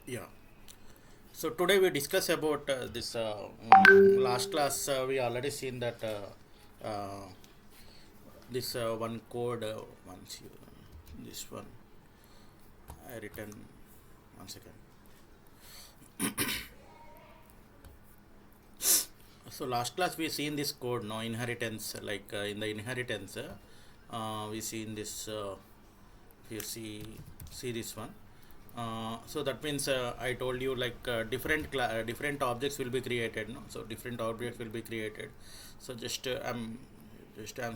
Yeah. So today we discuss about this last class we already seen that this one code once you this one I written one second. So last class we seen this code no inheritance like in the inheritance we seen this you see this one. So that means I told you like different objects will be created. No, so different objects will be created. So I'm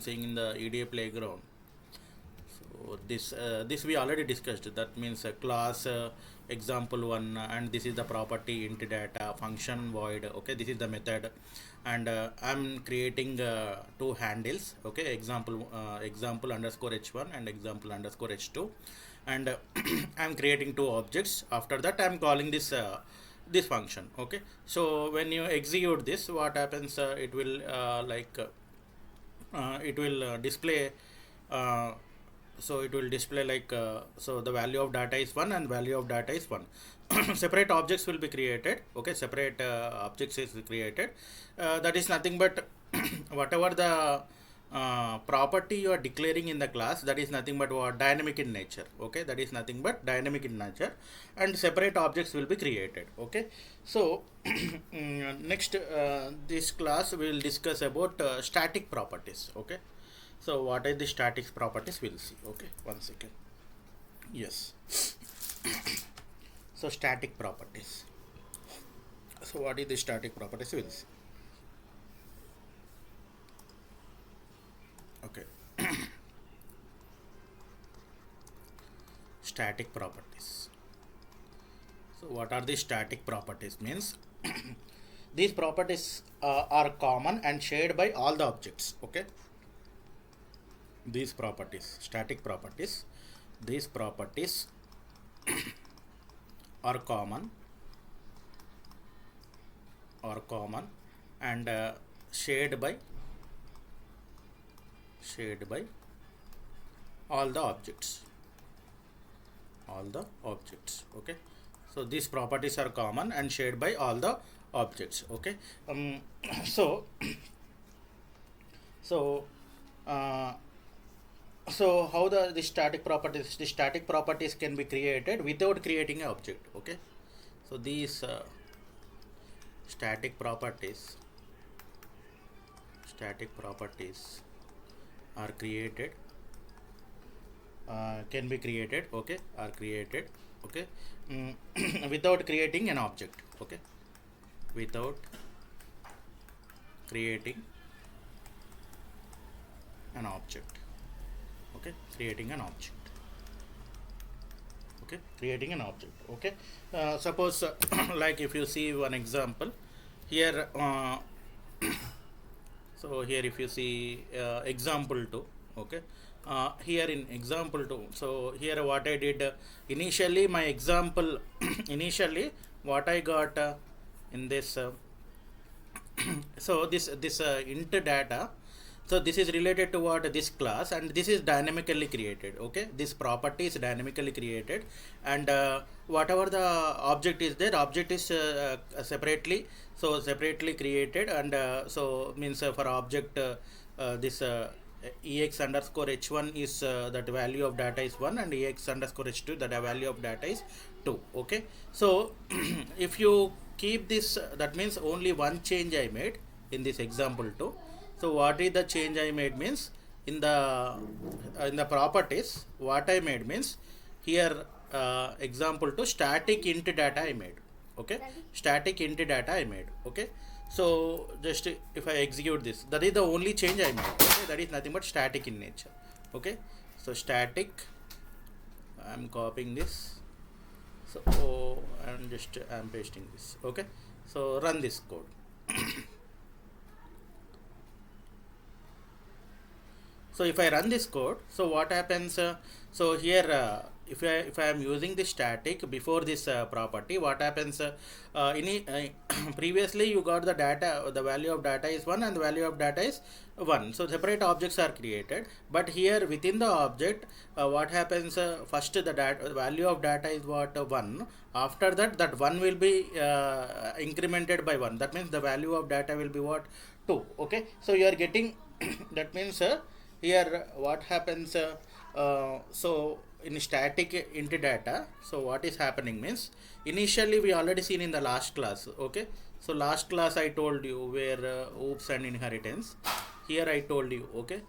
saying in the EDA playground. So this we already discussed. That means a class example one, and this is the property int data function void. Okay, this is the method, and I'm creating two handles. Okay, example underscore h1 and example underscore h2, and I'm creating two objects. After that, I'm calling this function. Okay, so when you execute this, what happens? It will display uh, so it will display like so the value of data is 1 and value of data is 1. Separate objects will be created. Okay, separate objects is created. That is nothing but whatever the property you are declaring in the class, that is nothing but what dynamic in nature. Okay, that is nothing but dynamic in nature, and separate objects will be created. Okay, so next this class we will discuss about static properties. Okay, so what are the static properties we'll see. Okay, one second. Yes. So static properties. So what is the static properties we'll see. Okay. Static properties. So what are the static properties means? These properties are common and shared by all the objects. Okay, these properties, static properties, these properties are common and shared by all the objects. Okay, so these properties are common and shared by all the objects. Okay, so so uh, so how the static properties can be created without creating an object. Okay, so these static properties are created can be created. Okay, are created. Okay, without creating an object. Okay, without creating an object. Okay, creating an object. Okay, creating an object. Okay, suppose like if you see one example here, so here if you see example 2. Okay, here in example 2, so here what I did initially my example initially what I got in this so this int data, so this is related to what this class, and this is dynamically created. Okay, this property is dynamically created, and whatever the object is there, object is separately created, and so means for object this ex underscore h1 is that value of data is 1, and ex underscore h2 that value of data is 2. Okay, so if you keep this, that means only one change I made in this example 2. So what is the change I made means in the properties what I made means here example 2 static int data I made. Okay, static int data I made. Okay, so just if I execute this, that is the only change I made. Okay, that is nothing but static in nature. Okay, so static, I'm copying this, so I'm pasting this. Okay, so run this code. So if I run this code, so what happens? So here if I am using the static before this property, what happens? Previously you got the data, the value of data is 1 and the value of data is 1. So separate objects are created. But here within the object, what happens? First the value of data is what? 1. After that, that 1 will be incremented by 1. That means the value of data will be what? 2. Okay. So you are getting that means here what happens? So in static int data, so what is happening means, initially we already seen in the last class. Okay, so last class I told you where oops and inheritance. Here I told you, okay,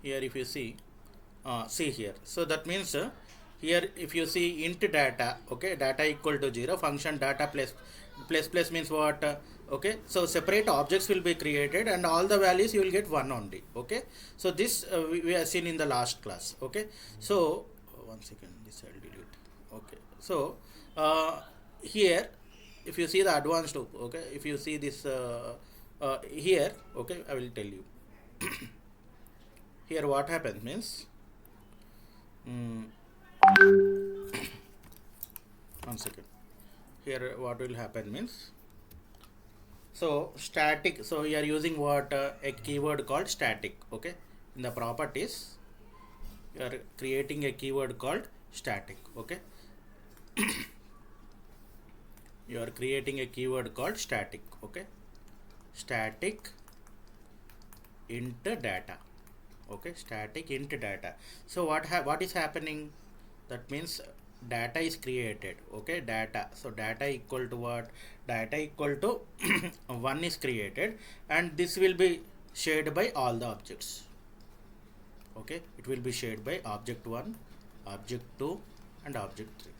here if you see here, so that means here if you see int data, okay, data equal to 0, function data plus means what? Okay, so separate objects will be created and all the values you will get 1 only. Okay, so this we have seen in the last class. Okay, so one second, this I'll delete. Okay, so here if you see the advanced loop, okay, if you see this here, okay, I will tell you. Here what happens means, one second, here what will happen means, so static, so we are using what? A keyword called static. Okay, in the properties you are creating a keyword called static. Okay, you are creating a keyword called static. Okay, static int data. Okay, static int data. So what is happening? That means data is created. Okay, data, so data equal to what? Data equal to 1 is created, and this will be shared by all the objects. Okay, it will be shared by object 1, object 2 and object 3.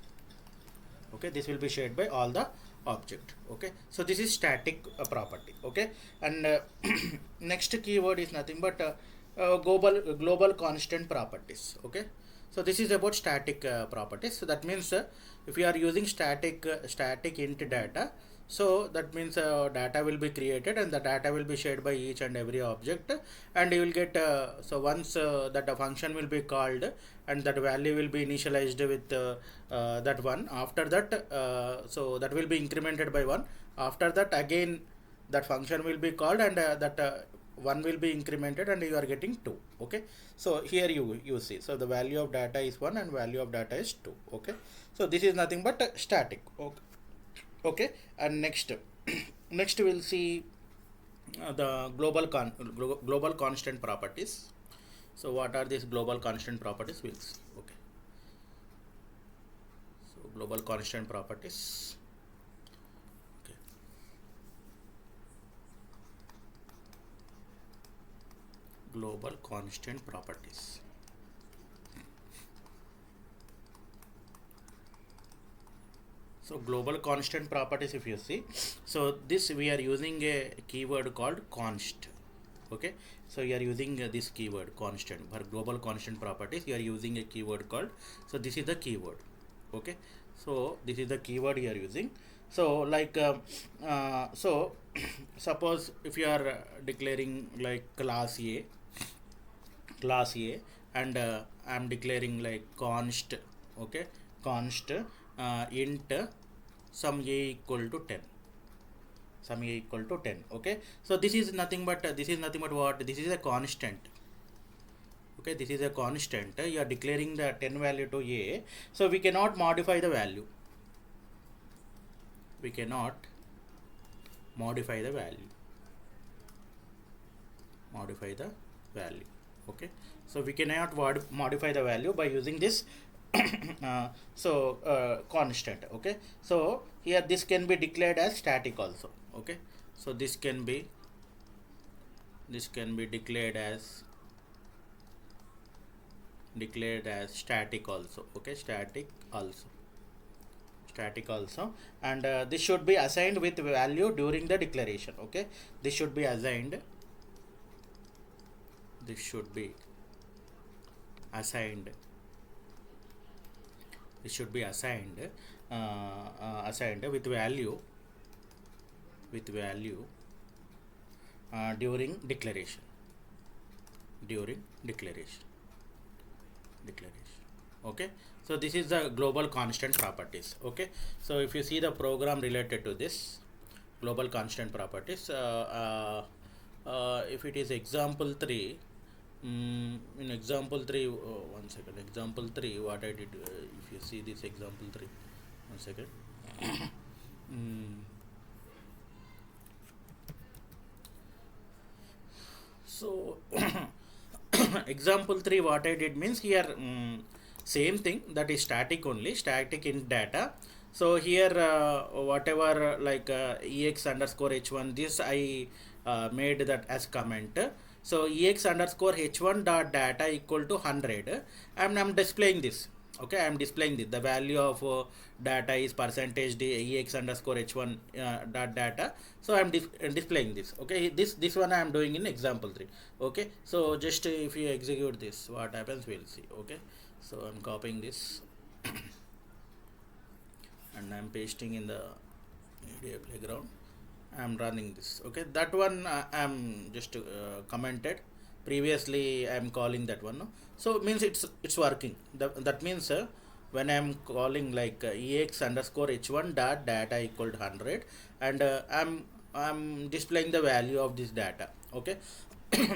Okay, this will be shared by all the object. Okay, so this is static property. Okay, and next keyword is nothing but global constant properties. Okay, so this is about static properties. So that means if you are using static int data, so that means data will be created and the data will be shared by each and every object, and you will get so once that the function will be called and that value will be initialized with that one. After that, so that will be incremented by 1. After that, again that function will be called and that 1 will be incremented and you are getting 2. Okay, so here you see, so the value of data is 1 and value of data is 2. Okay, so this is nothing but static. Okay, okay, and next next we'll see the global constant properties. So what are these global constant properties? We'll see. Okay, so global constant properties. Okay, global constant properties. So global constant properties, if you see, so this we are using a keyword called const. Okay, so you are using this keyword constant for global constant properties. You are using a keyword called, so this is the keyword. Okay, so this is the keyword you are using. So like so suppose if you are declaring like class A, and I am declaring like const. Okay, const int sum a equal to 10, sum a equal to 10. Okay, so this is nothing but what? This is a constant. Okay, this is a constant. You are declaring the 10 value to a, so we cannot modify the value. We cannot modify the value. Okay, so we cannot modify the value by using this constant. Okay, so here this can be declared as static also. Okay, so this can be declared as static also. Okay, static also, and this should be assigned with value during the declaration. Okay, this should be assigned assigned with value during declaration. declaration. Okay, so this is the global constant properties. Okay, so if you see the program related to this global constant properties, if it is example 3, in example 3, one second, example 3, what I did, if you see this example 3, one second. So example 3, what I did means here, same thing, that is static only, static in data. So here whatever like ex underscore h1, this I made that as comment. So ex underscore h1 dot data equal to 100, and I'm displaying this. Okay, I'm displaying this. The value of data is percentage ex underscore h1 dot data. So I'm displaying this. Okay, this one I am doing in example 3. Okay, so just if you execute this, what happens we'll see. Okay, so I'm copying this and I'm pasting in the media playground. I'm running this. Okay, that one I'm just commented previously. I'm calling that one, no? So means it's working. That means when I'm calling like ex underscore h1 dot data equal to 100, and I'm displaying the value of this data. Okay,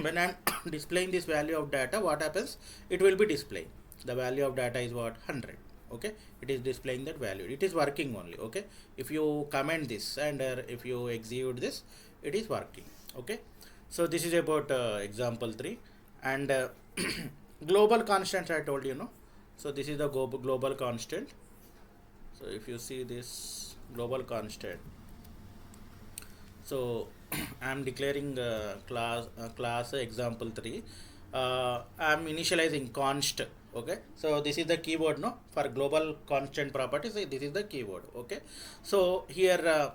when I'm displaying this value of data, what happens? It will be displaying the value of data is what, 100. Okay, it is displaying that value. It is working only. Okay, if you comment this and if you execute this, it is working. Okay, so this is about example 3. And global constant I told you, no? So this is the global constant. So if you see this global constant, so I am declaring class example 3. I am initializing const. Okay, so this is the keyword, no, for global constant properties. This is the keyword. Okay, so here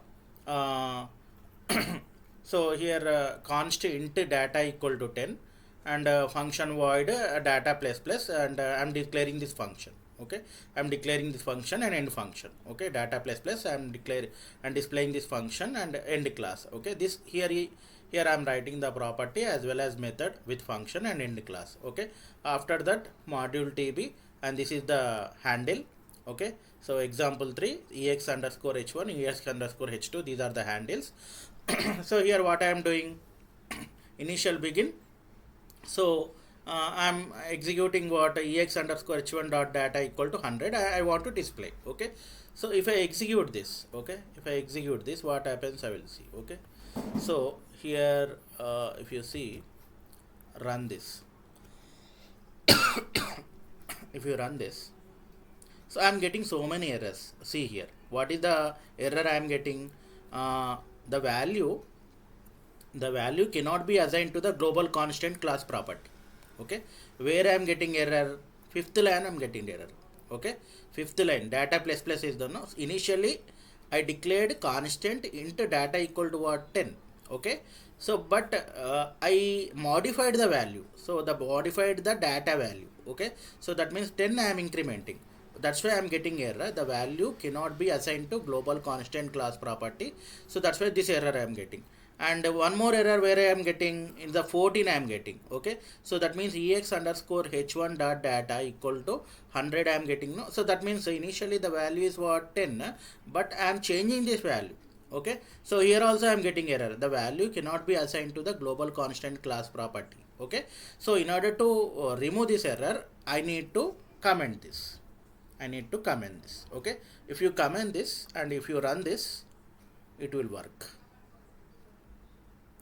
so here const int data equal to 10, and function void data plus plus, and I'm declaring this function. Okay, I'm declaring this function and end function. Okay, data plus plus, I'm declaring and displaying this function and end class. Okay, this here I'm writing the property as well as method with function and end class. Okay, after that module tb, and this is the handle. Okay, so example 3, ex underscore h1, ex underscore h2, these are the handles. So here what I am doing, initial begin. So I'm executing what ex underscore h1 dot data equal to 100. I want to display. Okay, so if I execute this, okay, if I execute this, what happens I will see. Okay, so here if you see, run this. If you run this, so I am getting so many errors. See here, what is the error I am getting? The value cannot be assigned to the global constant class property. Okay, where I am getting error? Fifth line I am getting error. Okay, fifth line, data plus plus is the, no, initially I declared constant int data equal to what, 10. Okay, so but I modified the value, so the modified the data value. Okay, so that means 10 I am incrementing. That's why I am getting error. The value cannot be assigned to global constant class property. So that's why this error I am getting. And one more error where I am getting in the 14 I am getting. Okay, so that means ex underscore h1 dot data equal to 100 I am getting, no. So that means initially the value is what, 10, but I am changing this value. Okay, so here also I am getting error. The value cannot be assigned to the global constant class property. Okay, so in order to remove this error, I need to comment this. Okay, if you comment this and if you run this, it will work.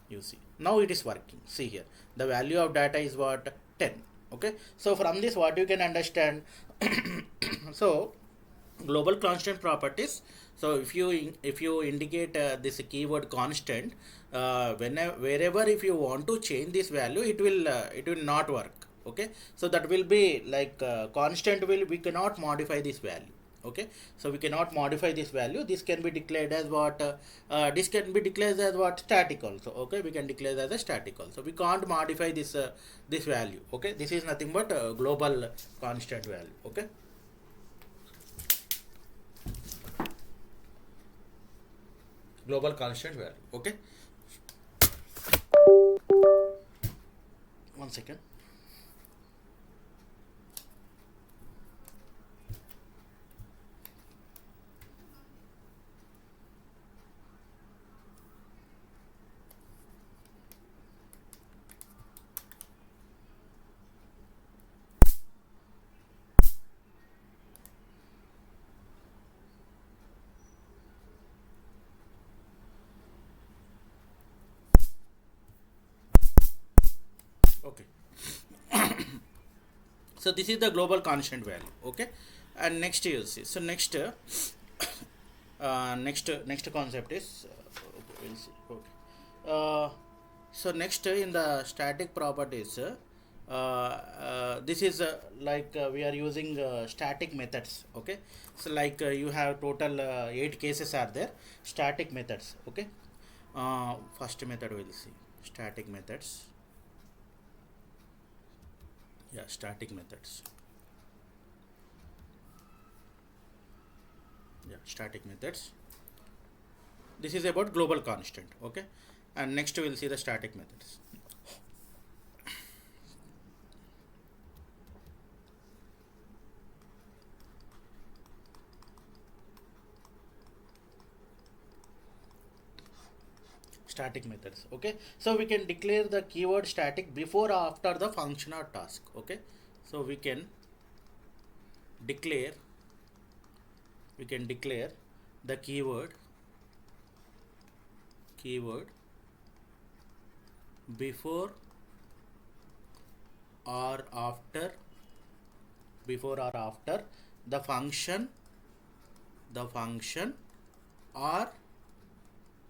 You see, now it is working. See here, the value of data is what, 10. Okay, so from this what you can understand, so global constant properties. So if you indicate this keyword constant, wherever if you want to change this value, it will not work. Okay, so that will be like constant we cannot modify this value. Okay, so we cannot modify this value. This can be declared as what, this can be declared as what, static also. Okay, we can declare as a static also. We can't modify this this value. Okay, this is nothing but global constant value. Okay, global constant value. Okay, one second. So this is the global constant value. Okay, and next you see. So next next concept is okay, we'll see. Okay, so next in the static properties, this is we are using static methods. Okay, so you have total 8 cases are there, static methods. Okay, first method we'll see, static methods. Yeah, static methods. Yeah, static methods. This is about global constant. Okay, and next we'll see the static methods. Static methods. Okay, so we can declare the keyword static before or after the function or task. Okay, so we can declare the keyword before or after the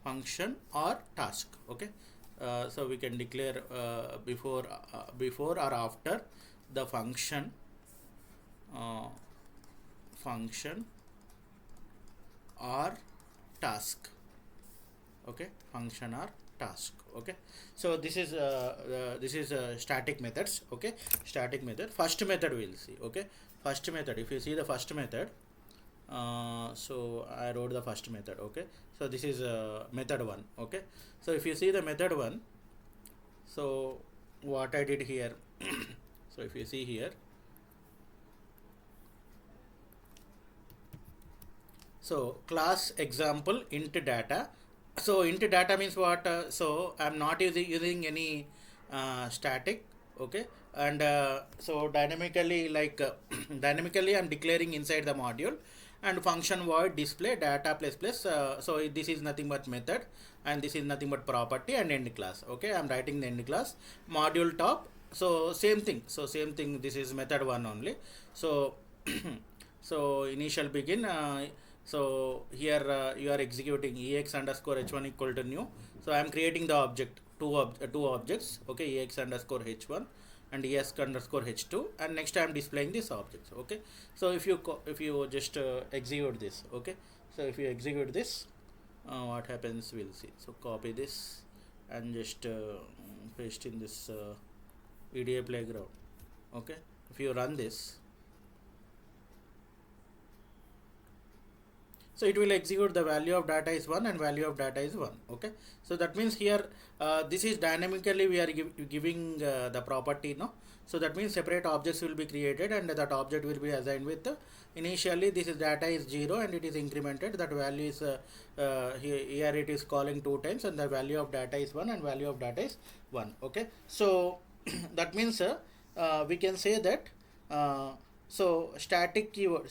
function or task. Okay, so we can declare before or after the function or task. Okay, function or task. Okay, so this is static methods. Okay, static method. First method we'll see. Okay, first method, if you see the first method, so I wrote the first method. Okay, so this is method 1. Okay, so if you see the method 1, so what I did here so if you see here, so class example int data. So int data means what? So I'm not using any static. Okay, and so dynamically dynamically I'm declaring inside the module, and function void display data plus plus. So this is nothing but method, and this is nothing but property and end class. Okay, I'm writing the end class module top. So same thing. This is method 1 only. So so initial begin. So here you are executing ex underscore h1 equal to new. So I am creating the object, two objects. Okay, ex underscore h1 and ex underscore h2, and next I am displaying these objects. Okay, so if you just execute this. Okay, so if you execute this, what happens we'll see. So copy this and just paste in this EDA playground. Okay, if you run this, so it will execute the value of data is 1 and value of data is 1. Okay, so that means here this is dynamically we are giving the property, no. So that means separate objects will be created, and that object will be assigned with initially this is data is 0 and it is incremented. That value is here it is calling 2 times, and the value of data is 1 and value of data is 1. Okay, so that means we can say that so static keyword.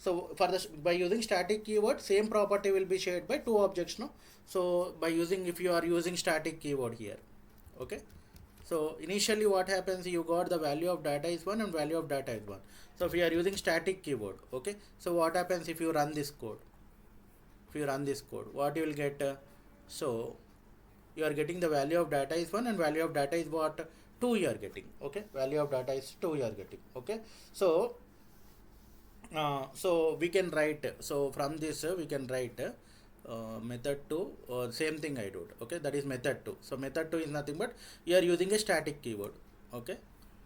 So for this, by using static keyword, same property will be shared by 2 objects, no. So by using, if you are using static keyword here. Okay, so initially what happens, you got the value of data is 1 and value of data is 1. So if you are using static keyword, okay, so what happens if you run this code? What you will get? So you are getting the value of data is 1 and value of data is what? 2 you are getting. Okay, value of data is 2 you are getting. Okay, so so we can write, so from this we can write method 2, same thing I do. Okay, that is method 2. So method 2 is nothing but you are using a static keyword. Okay,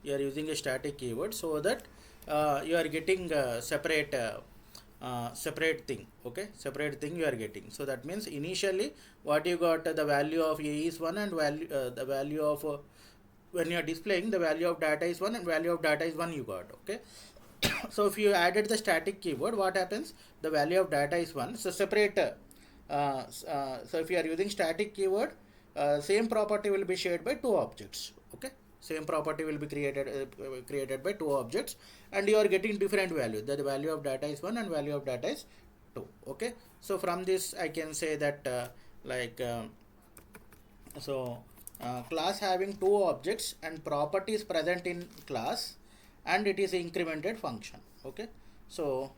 you are using a static keyword, so that you are getting separate thing. Okay, separate thing you are getting. So that means initially what you got, the value of a is 1 and value the value of when you are displaying, the value of data is 1 and value of data is 1 you got. Okay, so if you added the static keyword, what happens? The value of data is 1. So separate. So if you are using static keyword, same property will be shared by 2 objects. Okay, same property will be created by 2 objects, and you are getting different value. The value of data is 1 and value of data is 2. Okay, so from this I can say that class having 2 objects and properties present in class, and it is incremented function. Okay, so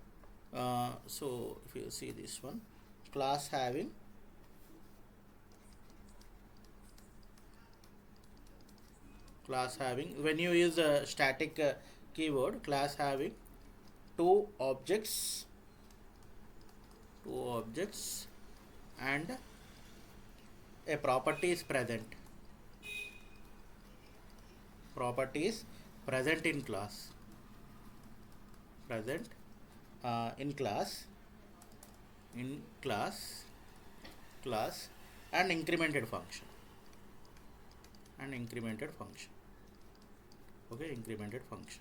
so if you see this one, class having when you use a static keyword, class having two objects and a property is present in class, present in class and incremented function okay, incremented function.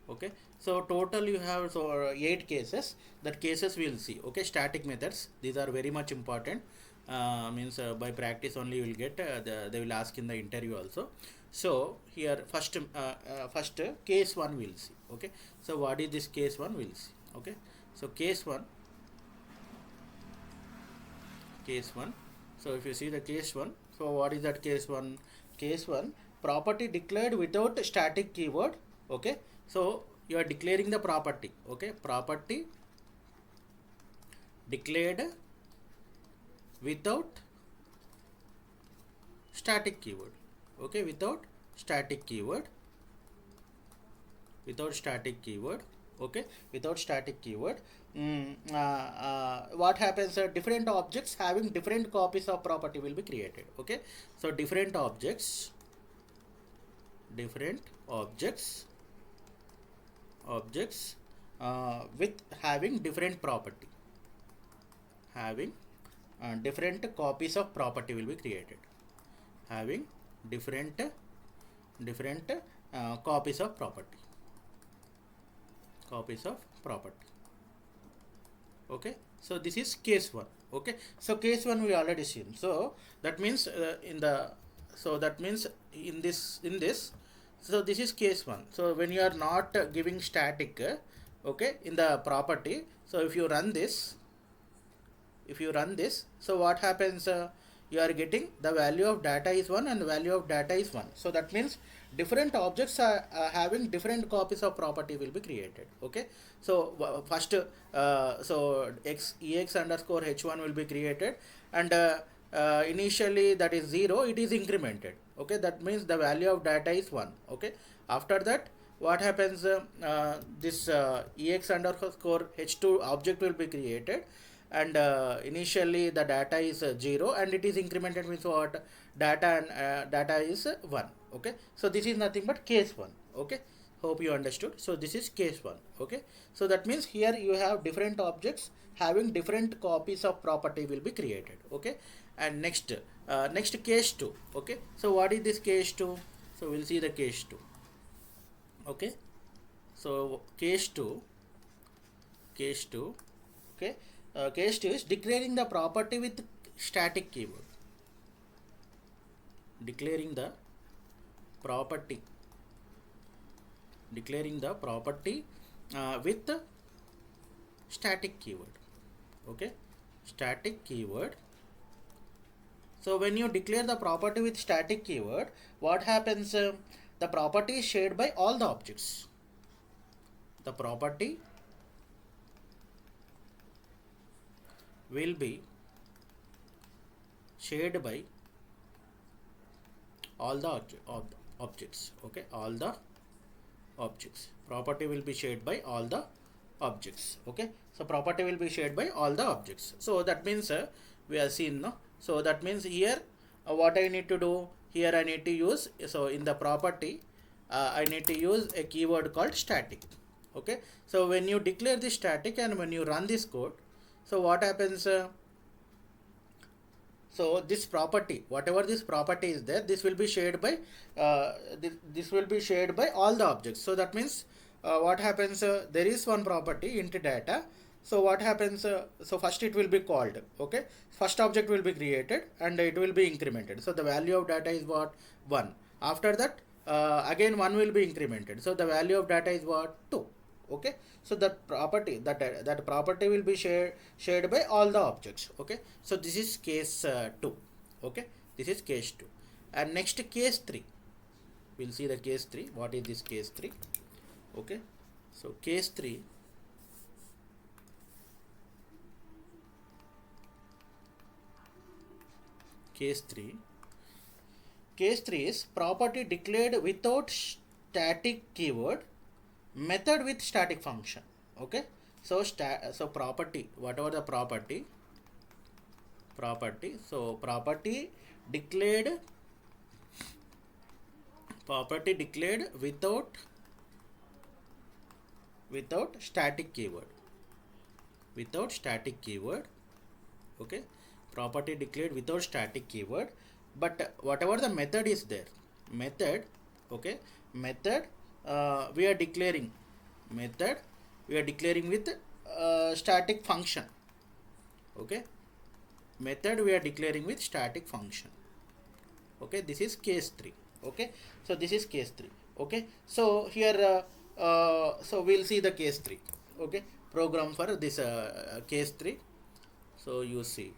Okay, so total you have 8 cases. That cases we will see. Okay, static methods, these are very much important. Means by practice only you will get, they will ask in the interview also. So here first case 1 we will see. Okay, so what is this case 1 we will see. Okay, so case 1, so if you see the case 1, so what is that case 1? Case 1, property declared without static keyword. Okay, so you are declaring the property. Okay, property declared without static keyword. Okay, without static keyword. Okay, without static keyword. What happens? Different objects having different copies of property will be created. Okay, so different objects with having different property, different copies of property will be created, having different copies of property. Okay, so this is case 1. Okay, so case 1 we already seen. So that means in this, so this is case 1. So when you are not giving static, okay, in the property, so if you run this, so what happens? You are getting the value of data is 1 and the value of data is 1. So that means different objects are having different copies of property will be created. Okay, so first so ex underscore h1 will be created, and initially that is 0, it is incremented. Okay, that means the value of data is 1. Okay, after that what happens? This ex underscore h2 object will be created, and initially the data is 0 and it is incremented, means what? Data is 1. Okay, so this is nothing but case 1. Okay, hope you understood. So this is case 1. Okay, so that means here you have different objects having different copies of property will be created. Okay, and next case 2. Okay, so what is this case 2? So we'll see the case 2. Okay, so case 2. Okay, case 2 is declaring the property with static keyword. Declaring the property with static keyword. Okay, static keyword. So when you declare the property with static keyword, what happens? The property is shared by all the objects. The property will be shared by all the objects. Okay, all the objects. Property will be shared by all the objects. Okay, so property will be shared by all the objects. So that means we have seen, no? So that means here what I need to do here, I need to use, so in the property I need to use a keyword called static. Okay, so when you declare this static and when you run this code, so what happens? So this property, whatever this property is there, this will be shared by this will be shared by all the objects. So that means what happens? There is one property into data. So what happens? So first it will be called. Okay, first object will be created and it will be incremented. So the value of data is what? 1. After that again 1 will be incremented. So the value of data is what? 2. Okay, so that property will be shared by all the objects. Okay, so this is case 2. Okay, this is case 2. And next case 3, we'll see the case 3. What is this case 3? Okay, so case 3, case 3 case 3 is property declared without static keyword, method with static function. Okay, so so property, whatever the property, so property declared without static keyword, okay, property declared without static keyword, but whatever the method is there, method, okay, method we are declaring with static function. Okay, method we are declaring with static function. Okay, this is case 3. Okay, so this is case 3. Okay, so here so we'll see the case 3. Okay, program for this case 3. So you see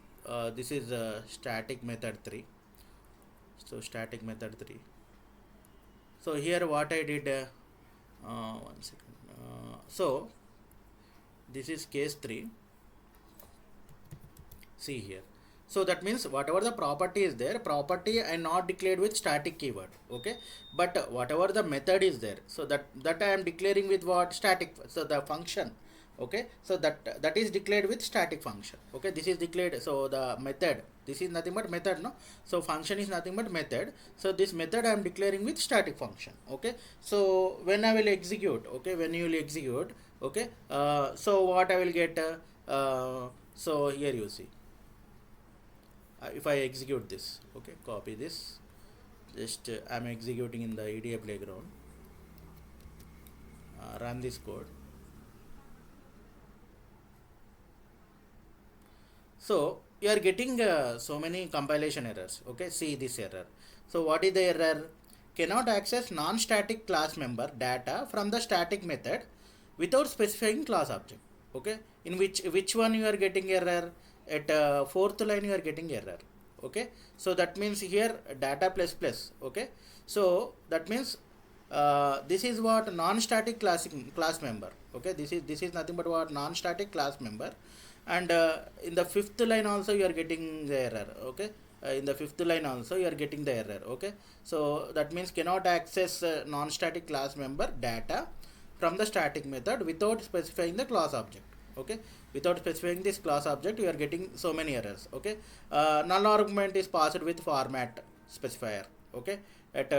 this is static method 3. So static method 3. So here what I did, one second, so this is case 3. See here, so that means whatever the property is there, property I not declared with static keyword. Okay, but whatever the method is there, so that I am declaring with what, static, so the function. Okay, so that is declared with static function. Okay, this is declared, so the method, this is nothing but method, no, so function is nothing but method, so this method I am declaring with static function. Okay, so when I will execute, okay, when you will execute, okay, so what I will get, so here you see, if I execute this, okay, copy this, just I'm executing in the EDA playground, run this code. So you are getting so many compilation errors. Okay, see this error. So what is the error? Cannot access non-static class member data from the static method without specifying class object. Okay, in which one you are getting error? At fourth line you are getting error. Okay, so that means here data plus plus. Okay, so that means this is what non-static class member. Okay, this is nothing but what non-static class member, and in the fifth line also you are getting the error. Okay, in the fifth line also you are getting the error. Okay, so that means cannot access non-static class member data from the static method without specifying the class object. Okay, without specifying this class object you are getting so many errors. Okay, null argument is passed with format specifier. Okay, at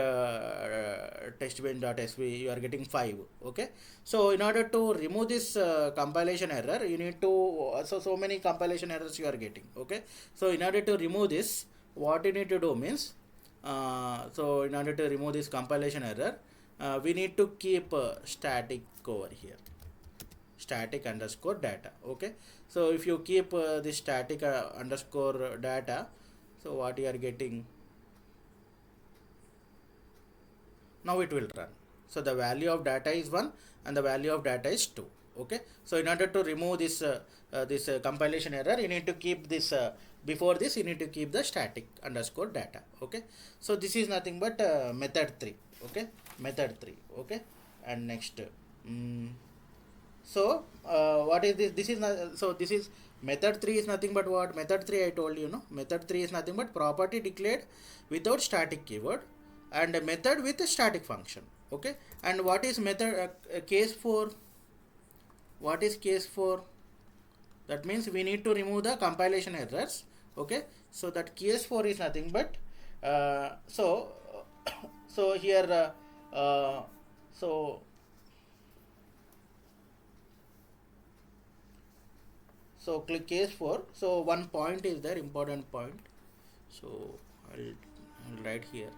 testbench.sv you are getting 5. Okay, so in order to remove this compilation error, you need to, so many compilation errors you are getting. Okay, so in order to remove this, what you need to do means, so in order to remove this compilation error, we need to keep static over here, static underscore data. Okay, so if you keep this static underscore data, so what you are getting, now it will run. So the value of data is 1 and the value of data is 2. Okay, so in order to remove this compilation error, you need to keep this before this you need to keep the static underscore data. Okay, so this is nothing but method 3. Okay, method 3. Okay, and next, so what is this? This is not, so this is method 3 is nothing but what, method 3 I told you, no, method 3 is nothing but property declared without static keyword and a method with a static function. Okay, and what is method case 4? What is case 4? That means we need to remove the compilation errors. Okay, so that case 4 is nothing but so so here so click case 4. So one point is there, important point, so I'll write here.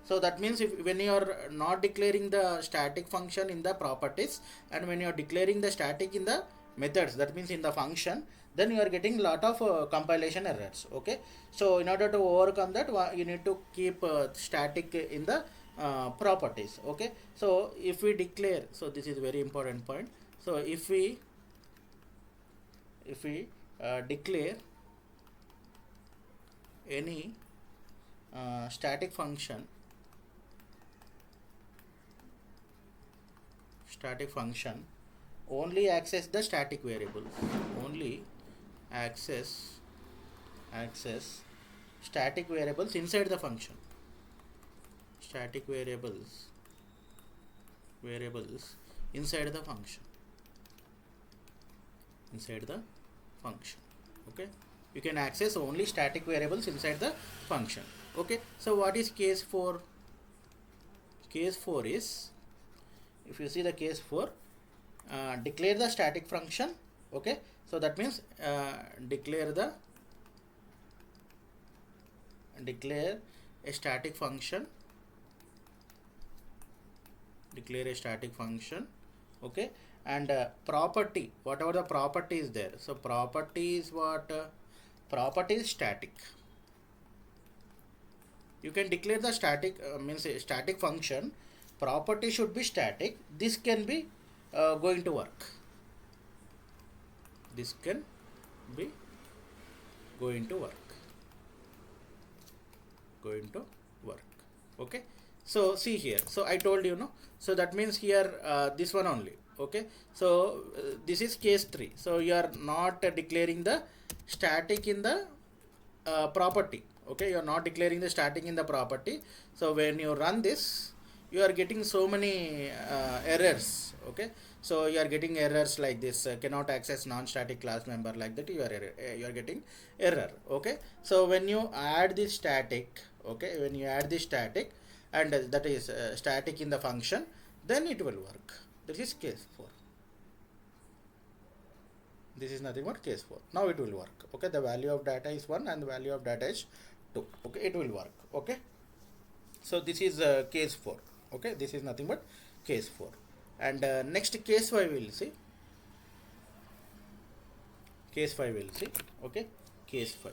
So that means when you are not declaring the static function in the properties and when you are declaring the static in the methods, that means in the function, then you are getting lot of compilation errors. Okay, so in order to overcome that, you need to keep static in the properties. Okay, so if we declare, so this is very important point, so if we declare any static function static function only access the static variables, only access static variables inside the function, static variables inside the function, okay. You can access only static variables inside the function, okay. So what is case 4? Case 4 is, if you see the case 4, declare the static function, okay. So that means declare a static function, okay. And property, whatever the property is there, so property is what? Property is static. You can declare the static means a static function, property should be static. This can be going to work, this can be going to work, okay. So see here, so I told you, no, so that means here this one only, okay. So this is case 3, so you are not declaring the static in the property, okay. You are not declaring the static in the property. So when you run this, you are getting so many errors, okay. So you are getting errors like this, cannot access non-static class member, like that you are getting error, okay. So when you add this static, okay, when you add this static, and that is static in the function, then it will work. This is case 4. This is nothing but case 4. Now it will work, okay. The value of data is 1 and the value of data is 2, okay. It will work, okay. So this is case 4, okay. This is nothing but case 4. And next case 5 we will see. Case 5 we will see, okay. Case 5.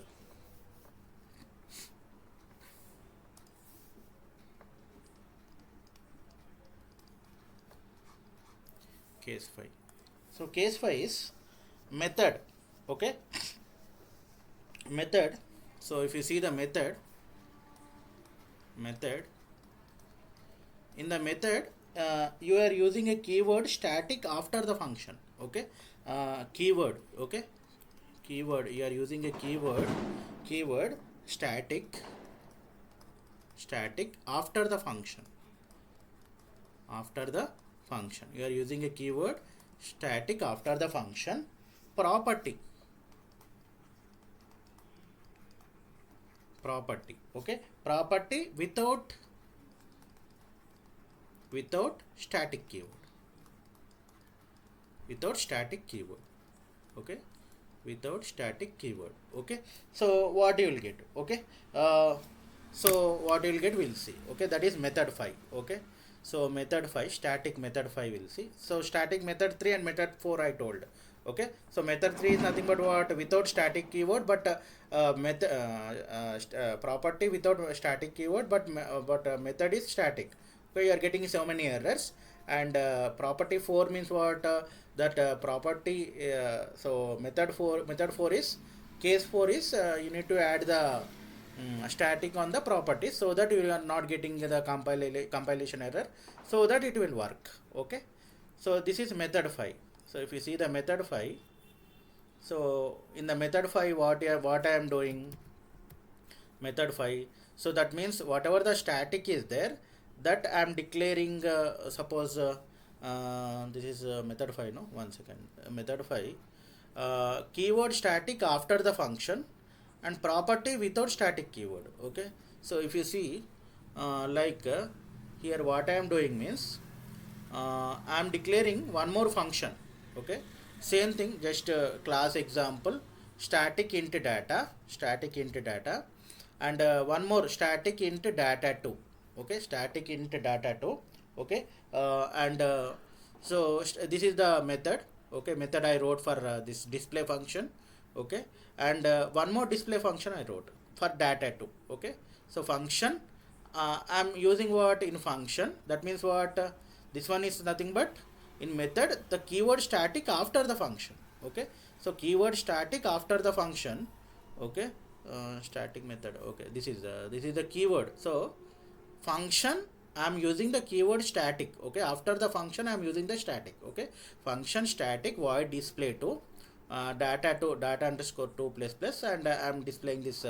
Case 5. So case 5 is method, okay. Method. So if you see the method, in the method you are using a keyword static after the function, okay. Keyword, okay. Keyword, you are using a keyword static after the function, you are using a keyword static after the function. Property, okay. Property without static keyword, okay. Without static keyword, okay. So what you will get, okay. So what you will get, we'll see, okay. That is method 5, okay. So method 5, static method 5 will see. So static method 3 and method 4 I told, okay. So method 3 is nothing but what? Without static keyword, but property without static keyword, but method is static, okay. You are getting so many errors. And property 4 means what? That property, so method 4 is, case 4 is you need to add the static on the property, so that you are not getting the compilation error, so that it will work, okay. So this is method 5. So if you see the method 5, so in the method 5 what I am doing, method 5, so that means whatever the static is there, that I am declaring, suppose this is method 5, no, one second, method 5, keyword static after the function and property without static keyword, okay. So if you see here what I am doing means I am declaring one more function, okay. Same thing, just class example, static int data, and one more static int data 2, okay. Static int data 2, okay. And so this is the method, okay. Method I wrote for this display function, okay. And one more display function I wrote for data 2, okay. So function, I am using what in function, that means what? This one is nothing but in method the keyword static after the function, okay. So keyword static after the function, okay. Static method, okay. This is the keyword. So function I'm using the keyword static. Okay, after the function I'm using the static. Okay, function static void display to data underscore 2 plus plus, and I'm displaying this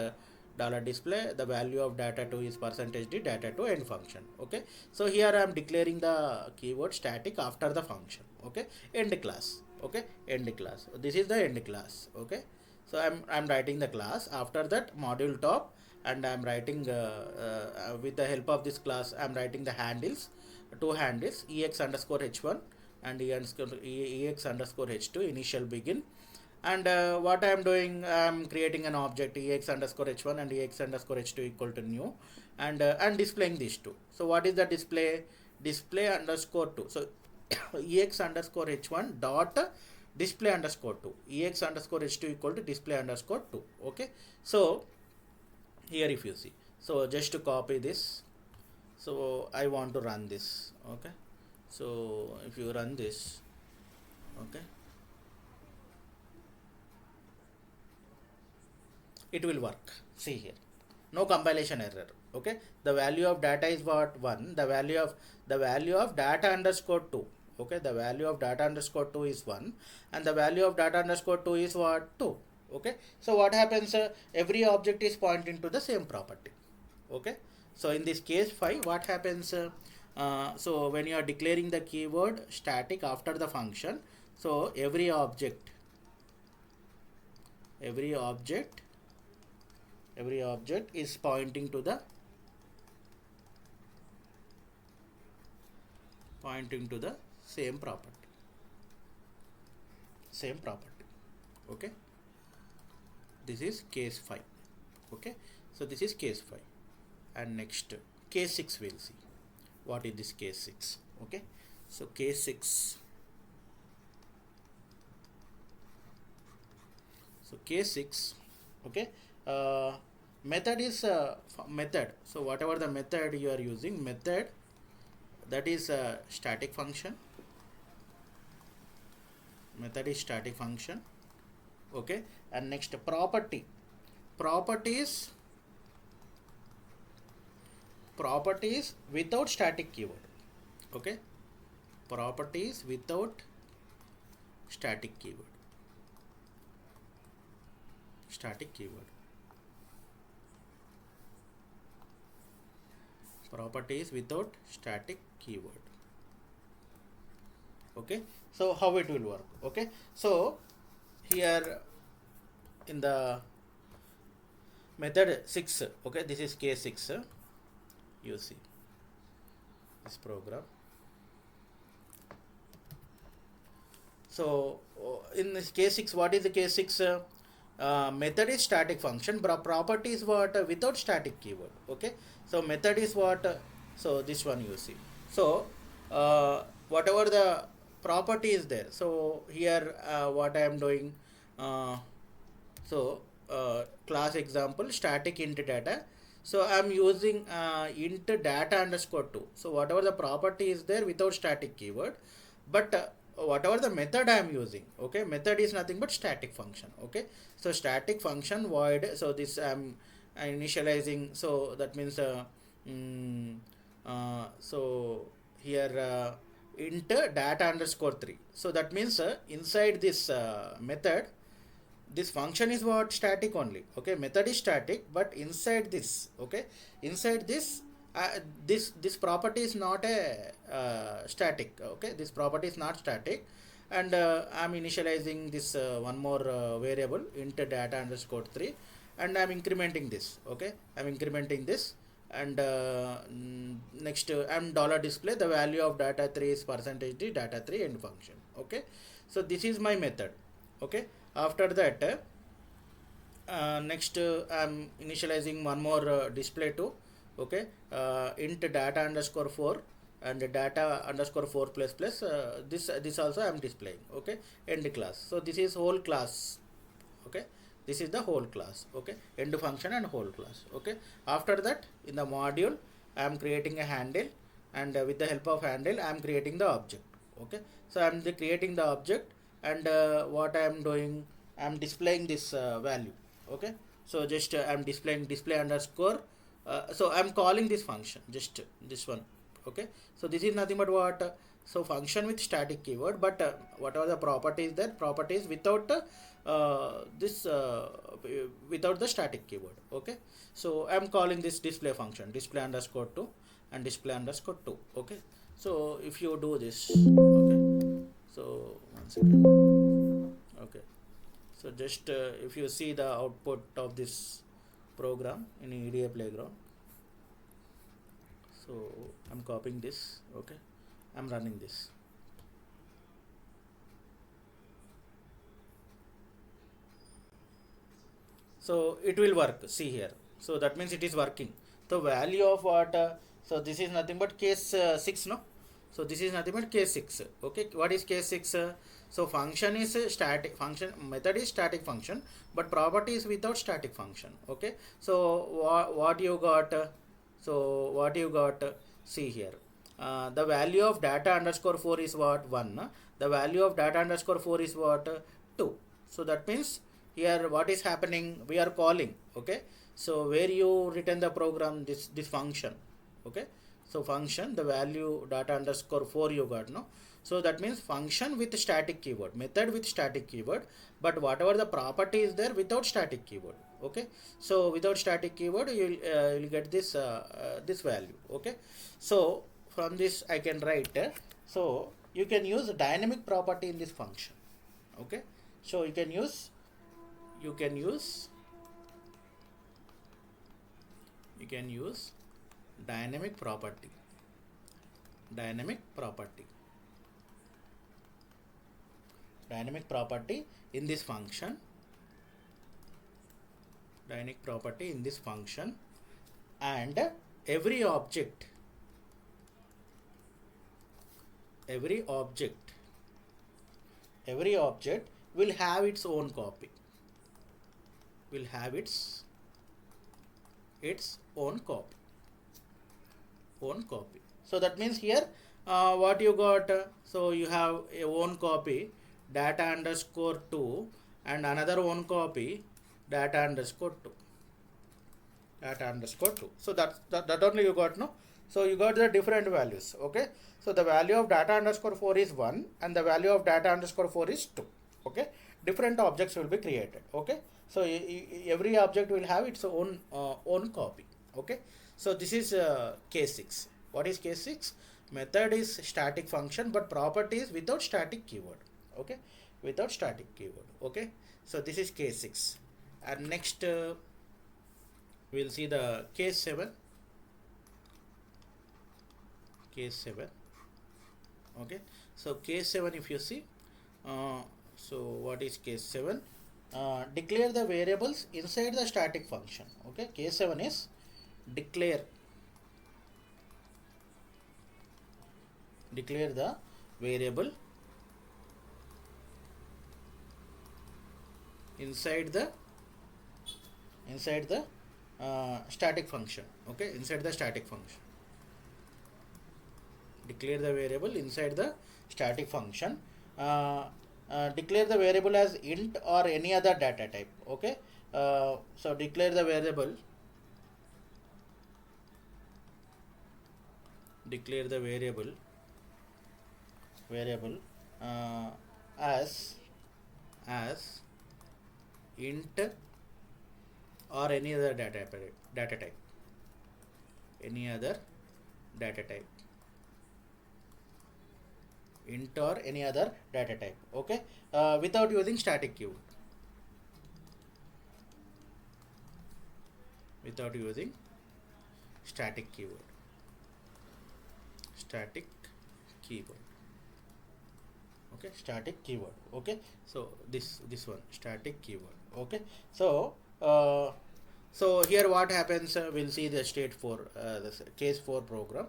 dollar display. The value of data 2 is percentage d data 2 end function. Okay, so here I'm declaring the keyword static after the function. Okay, end class. Okay, end class. This is the end class. Okay, so I'm writing the class. After that module top, and I'm writing with the help of this class I'm writing the handles, two handles, ex underscore h1 and ex underscore h2 initial begin. And what I'm doing, I'm creating an object ex underscore h1 and ex underscore h2 equal to new, and displaying these two. So what is the display underscore 2. So ex underscore h1 dot display underscore 2, ex underscore h2 equal to display underscore 2. Okay, so here if you see, so just to copy this, so I want to run this. Okay, so if you run this, okay, it will work. See here, no compilation error. Okay, the value of data is what, 1, the value of data underscore 2. Okay, the value of data underscore 2 is 1, and the value of data underscore 2 is what, 2. Okay, so what happens, every object is pointing to the same property. Okay, so in this case 5, what happens, so when you are declaring the keyword static after the function, so every object is pointing to the same property. Okay, this is case 5. Okay, so this is case 5, and next case 6 we'll see what is this case 6. Okay, so case 6, okay, method is method. So whatever the method you are using, method, that is static function. Method is static function. Okay, and next properties without static keyword. Okay, properties without static keyword. Properties without static keyword. Okay, so how it will work? Okay, so here in the method 6, okay, this is case 6, you see this program. So in this case 6, what is the case 6? Method is static function, property is what, without static keyword. Okay, so method is what, so this one you see. So whatever the property is there, so here what I am doing, so class example static int data, so I am using int data underscore 2. So whatever the property is there without static keyword, but whatever the method I am using, okay, method is nothing but static function. Okay, so static function void, so this I'm initializing, so that means so here int data underscore 3. So that means inside this method, this function is what, static only. Okay, method is static, but inside this, okay, inside this this property is not a static. Okay, this property is not static, and I'm initializing this one more variable int data underscore 3, and I'm incrementing this. Okay, I'm incrementing this, and next I'm dollar display, the value of data 3 is percentage d data 3 end function. Okay, so this is my method. Okay, after that next I'm initializing one more display to, okay, int data underscore 4 and data underscore 4 plus plus, this also I'm displaying. Okay, end class. So this is whole class. Okay, this is the whole class. Okay, end function and whole class. Okay, after that in the module I am creating a handle, and with the help of handle I am creating the object. Okay, so I am creating the object, and what I am doing, I am displaying this value. Okay, so just I am displaying display underscore, so I am calling this function, just this one Okay, so this is nothing but what, so function with static keyword, but what are the properties there, properties without this without the static keyword. Okay, so I'm calling this display function display underscore 2 and display underscore 2. Okay, so if you do this, okay, so one second. Okay, so just if you see the output of this program in EDA playground, so I'm copying this. Okay, I'm running this. So it will work, see here, so that means it is working. The value of what, so this is nothing but case 6, no, so this is nothing but case 6. Okay, what is case 6? So function is static function, method is static function, but property is without static function. Okay, so what you got, so what you got, see here, the value of data underscore 4 is what, 1, the value of data underscore 4 is what, 2. So that means here what is happening, we are calling. Okay, so where you written the program, this function. Okay, so function, the value data underscore 4 you got, no, so that means function with static keyword, method with static keyword, but whatever the property is there without static keyword. Okay, so without static keyword you'll get this this value. Okay, so from this I can write, so you can use dynamic property in this function. Okay, so you can use dynamic property in this function, and every object will have its own copy, own copy. So that means here what you got, so you have a own copy data underscore 2 and another own copy data underscore 2. So that only you got, no, so you got the different values. Okay, so the value of data underscore 4 is 1 and the value of data underscore 4 is 2. Okay, different objects will be created. Okay, so every object will have its own copy. Okay, so this is case 6. What is case 6? Method is static function, but property is without static keyword. Okay, without static keyword. Okay, so this is case 6. And next we'll see the case 7. Okay, so case 7, if you see, so what is case 7? Declare the variables inside the static function. Okay, case 7 is declare the variable inside the static function. Okay, inside the static function, declare the variable inside the static function. Declare the variable as int or any other data type. Okay, so declare the variable as int or any other data type, int or any other data type. Okay, without using static keyword, static keyword. Okay, static keyword. Okay, so this one, static keyword. Okay, so so here what happens, we'll see the state 4, this case 4 program.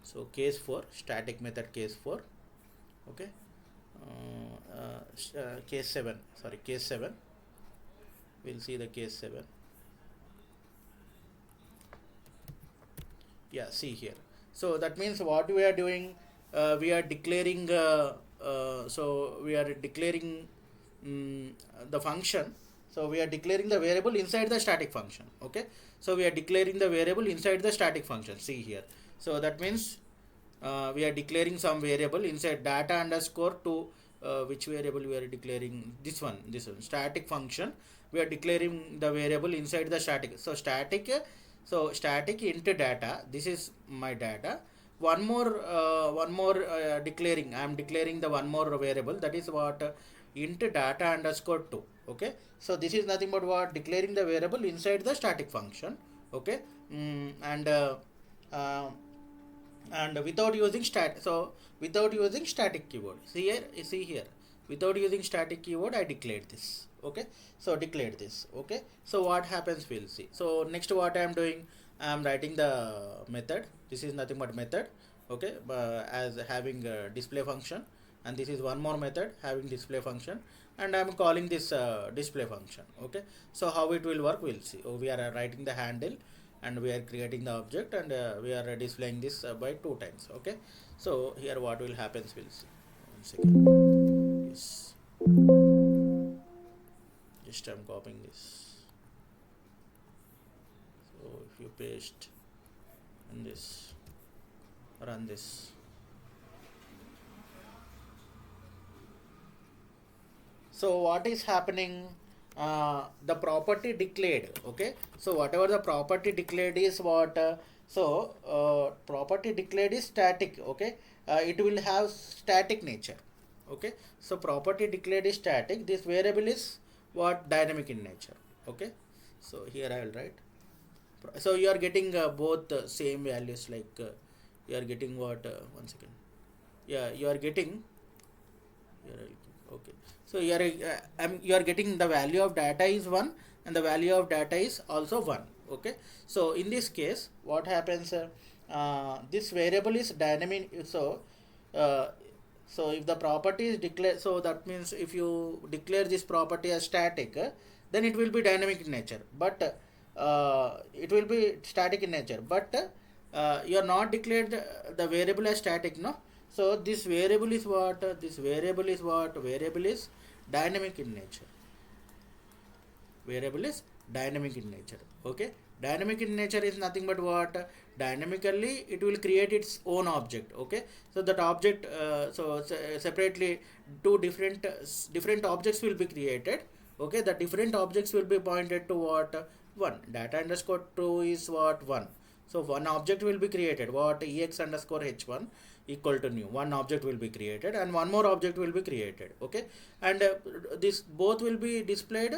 So case 4, static method case 4. Okay, case 7, we'll see the case 7. Yeah, see here, so that means what we are doing, we are declaring so we are declaring the function. So we are declaring the variable inside the static function. Okay, so we are declaring the variable inside the static function. See here, so that means we are declaring some variable inside data underscore to which variable we are declaring, this one static function. We are declaring the variable inside the static. So static into data, this is my data. One more declaring, I am declaring the one more variable, that is what into data underscore 2. Okay, so this is nothing but what declaring the variable inside the static function. Okay, uh, and without using without using static keyword. See here, without using static keyword I declared this. Okay, so declared this. Okay, so what happens we'll see. So next what I am doing, I am writing the method. This is nothing but method. Okay, as having a display function, and this is one more method having display function, and I am calling this display function. Okay, so how it will work we'll see. We are writing the handle, and we are creating the object, and we are displaying this by 2 times. Okay, so here what will happen we'll see. One second. Yes, just I'm copying this. So if you paste and this, run this. So what is happening, the property declared. Okay, so whatever the property declared is what, property declared is static. Okay, it will have static nature. Okay, so property declared is static, this variable is what, dynamic in nature. Okay, so here I will write, so you are getting both same values, like you are getting what, one second, yeah, you are getting here. Okay, so you are getting the value of data is 1, and the value of data is also 1. Okay, so in this case what happens, this variable is dynamic. Uh, so if the property is declared, so that means if you declare this property as static, then it will be dynamic in nature, but it will be static in nature, but you are not declared the variable as static, no. So this variable is what, variable is dynamic in nature. Variable is dynamic in nature. Okay, dynamic in nature is nothing but what, dynamically it will create its own object. Okay, so that object, separately two different objects will be created. Okay, the different objects will be pointed to what, 1. Data underscore 2 is what, 1. So one object will be created, what, ex underscore h1 equal to new. One object will be created, and one more object will be created. Okay, and this both will be displayed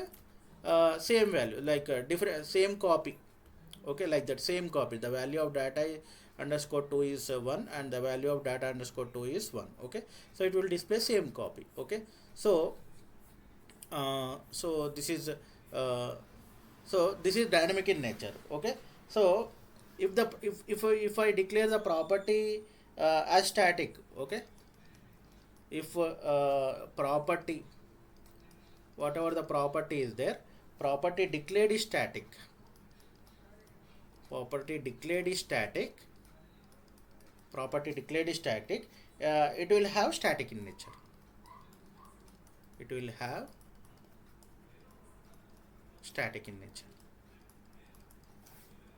same value, like different same copy. Okay, like that, same copy. The value of data underscore 2 is 1, and the value of data underscore 2 is 1. Okay, so it will display same copy. Okay, so this is dynamic in nature. Okay, so if I declare the property as static. Okay, if property, whatever the property is there, property declared is static. Property declared is static. Property declared is static. It will have static in nature. It will have static in nature.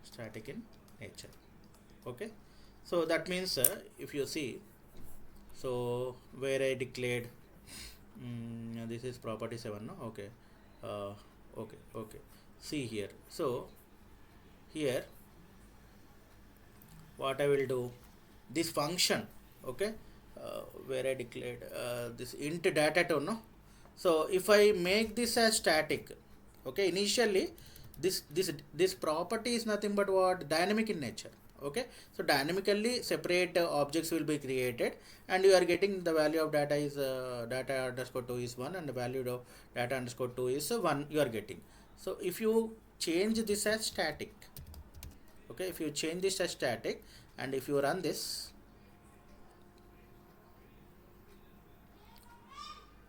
Static in nature. Okay, so that means if you see, so where I declared, this is property 7, no. Okay, okay, see here. So here what I will do, this function, okay, where I declared this int data to, no. So if I make this as static, okay, initially this property is nothing but what, dynamic in nature. Okay, so dynamically separate objects will be created, and you are getting the value of data is data underscore 2 is 1, and the value of data underscore 2 is 1 you are getting. So if you change this as static, okay, if you change this as static, and if you run this,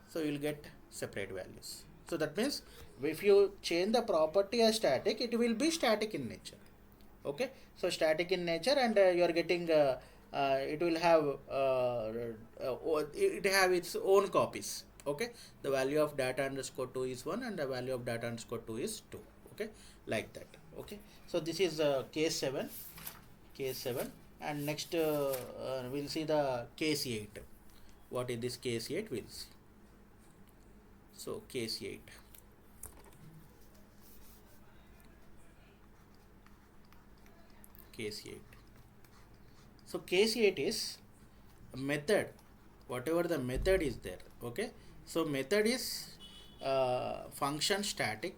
so you will get separate values. So that means if you change the property as static, it will be static in nature. Okay, so static in nature, and you are getting it will have it have its own copies. Okay, the value of data underscore 2 is 1, and the value of data underscore 2 is 2. Okay, like that. Okay, so this is case 7. And next we'll see the case 8. What is this case 8? We'll see. So case 8. Case 8. So case 8 is a method, whatever the method is there. Okay, so method is function static.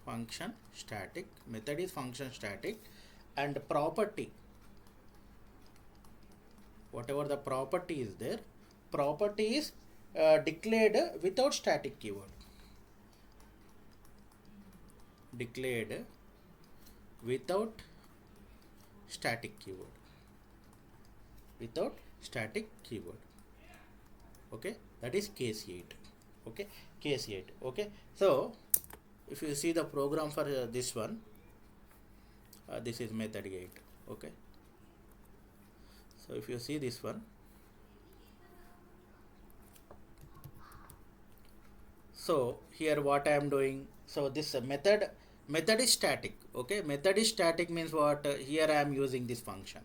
Method is function static, and property, whatever the property is there, property is declared without static keyword. Declared without static keyword. Okay, that is case 8. Okay, case 8. Okay, so if you see the program for this one, this is method 8. Okay, so if you see this one, so here what I am doing, so this method is static. Okay, method is static means what, here I am using this function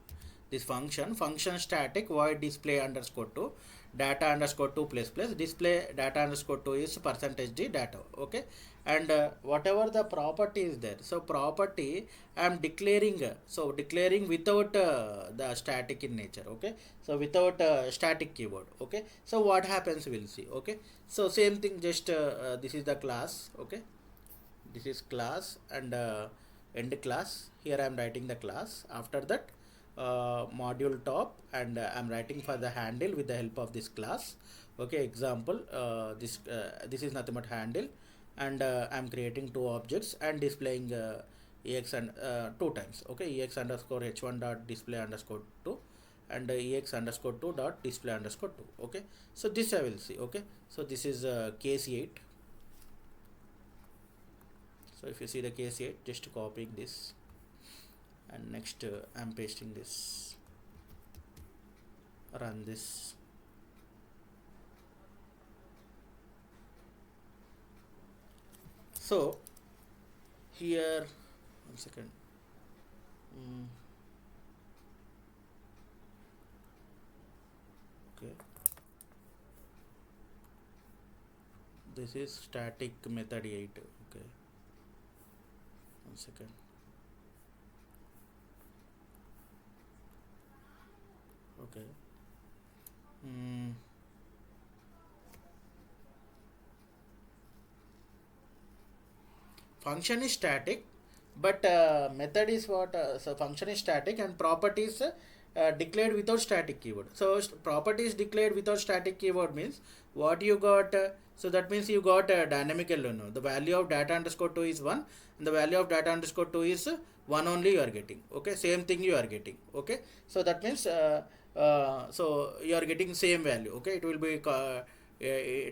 function static void display underscore 2 data underscore 2 plus display data underscore 2 is percentage d data. Okay, and whatever the property is there, so property I am declaring, so declaring without the static in nature. Okay, so without static keyword. Okay, so what happens we'll see. Okay, so same thing, just this is the class. Okay, this is class, and end class, here I am writing the class. After that module top, and I'm writing for the handle with the help of this class. Okay, example, this is nothing but handle, and I'm creating two objects and displaying ex and two times. Okay, ex underscore h1 dot display underscore 2 and ex underscore 2 dot display underscore 2. Okay, so this I will see. Okay, so this is case 8. So if you see the case 8, just copying this, and next I'm pasting this, run this. So here, one second. Okay, this is static method 8. Okay, one second. Okay, function is static, but method is what, so function is static and properties declared without static keyword. So property is declared without static keyword means what you got, so that means you got a dynamic element. The value of data underscore 2 is 1 and the value of data underscore 2 is 1 only you are getting. Okay, same thing you are getting. Okay, so that means so you are getting same value. Okay, it will be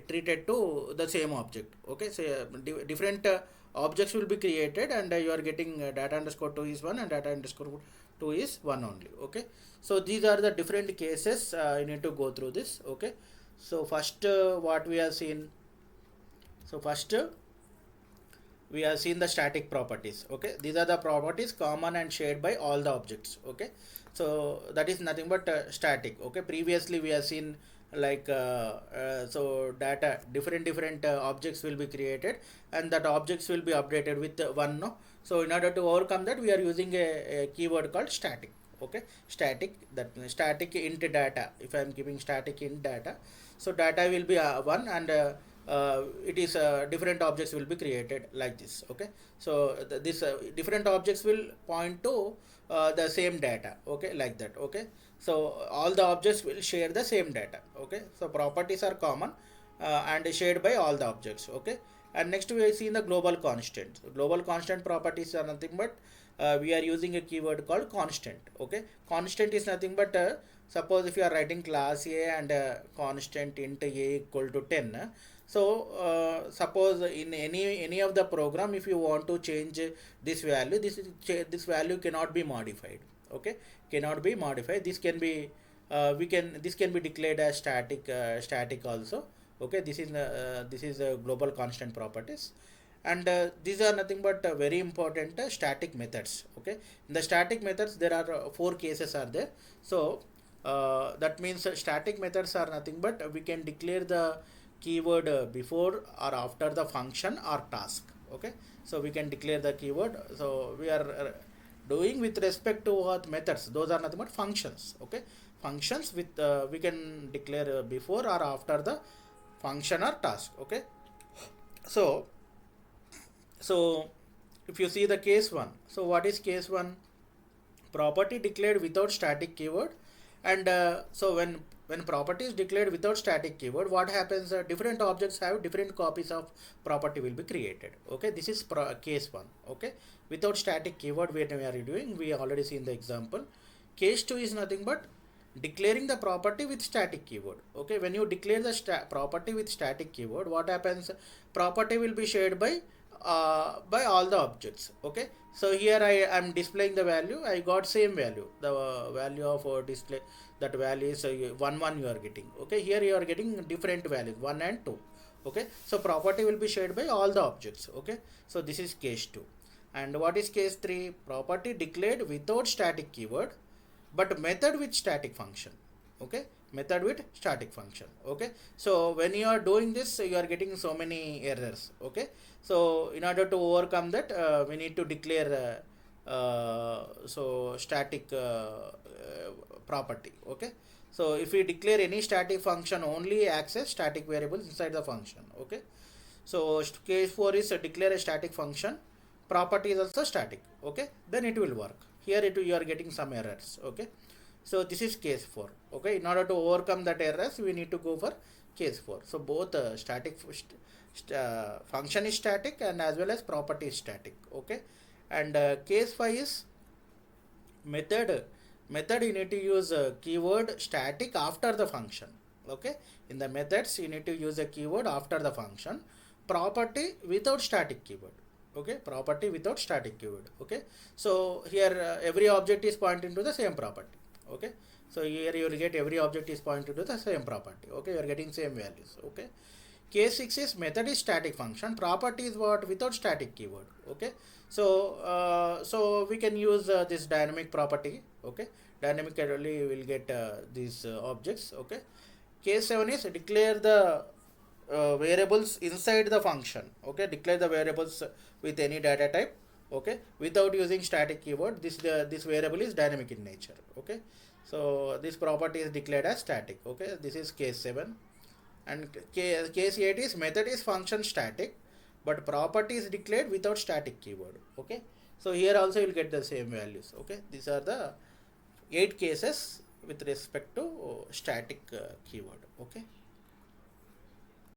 treated to the same object. Okay, so different objects will be created, and you are getting data underscore 2 is 1 and data underscore 2 is 1 only. Okay, so these are the different cases you need to go through this. Okay, so first what we have seen, so first we have seen the static properties. Okay, these are the properties common and shared by all the objects. Okay, so that is nothing but static. Okay, previously we have seen like so data different objects will be created, and that objects will be updated with one. No, so in order to overcome that, we are using a keyword called static. Okay, static, that means static int data. If I am giving static int data, so data will be 1, and it is different objects will be created like this. Okay, so this different objects will point to the same data. Okay, like that. Okay, so all the objects will share the same data. Okay, so properties are common and shared by all the objects. Okay, and next we see in the global constant. Global constant properties are nothing but we are using a keyword called constant. Okay, constant is nothing but suppose if you are writing class A and constant int A equal to 10, so suppose in any of the program, if you want to change this value, this value cannot be modified. Okay, cannot be modified. This can be this can be declared as static also. Okay, this is global constant properties. and these are nothing but very important static methods. Okay, in the static methods there are four cases are there. So that means static methods are nothing but we can declare the keyword before or after the function or task. Okay, so we can declare the keyword. So we are doing with respect to what methods, those are nothing but functions. Okay, functions with we can declare before or after the function or task. Okay, so so if you see the case 1, so what is case 1? Property declared without static keyword. And so when property is declared without static keyword, what happens, different objects have different copies of property will be created. Okay, this is case 1. Okay, without static keyword, when we are doing, we already seen the example. Case 2 is nothing but declaring the property with static keyword. Okay, when you declare the property with static keyword, what happens, property will be shared by all the objects. Okay, so here I am displaying the value, I got same value, the value of display, that value is 1 1 you are getting. Okay, here you are getting different values 1 and 2. Okay, so property will be shared by all the objects. Okay, so this is case 2. And what is case 3? Property declared without static keyword but method with static function. Okay, method with static function. Okay, so when you are doing this, you are getting so many errors. Okay, so in order to overcome that, we need to declare so static property. Okay, so if we declare any static function, only access static variables inside the function. Okay, so case 4 is declare a static function, property is also static. Okay, then it will work. Here you are getting some errors. Okay, so this is case 4. Okay, in order to overcome that errors, we need to go for case 4. So both static function is static and as well as property is static. Okay, and case 5 is method. Method you need to use a keyword static after the function. Okay, in the methods you need to use a keyword after the function. Property without static keyword. Okay, property without static keyword. Okay, so here every object is pointing to the same property. Okay, so here you will get every object is pointing to the same property. Okay, you are getting same values. Okay, case 6 is method is static function, property is what, without static keyword. Okay, so so we can use this dynamic property. Okay, dynamically we will get these objects. Okay, case 7 is declare the variables inside the function. Okay, declare the variables with any data type. Okay, without using static keyword, this variable is dynamic in nature. Okay, so this property is declared as static. Okay, this is case 7. And case 8 is method is function static but property is declared without static keyword. Okay, so here also you will get the same values. Okay, these are the 8 cases with respect to static keyword. Okay.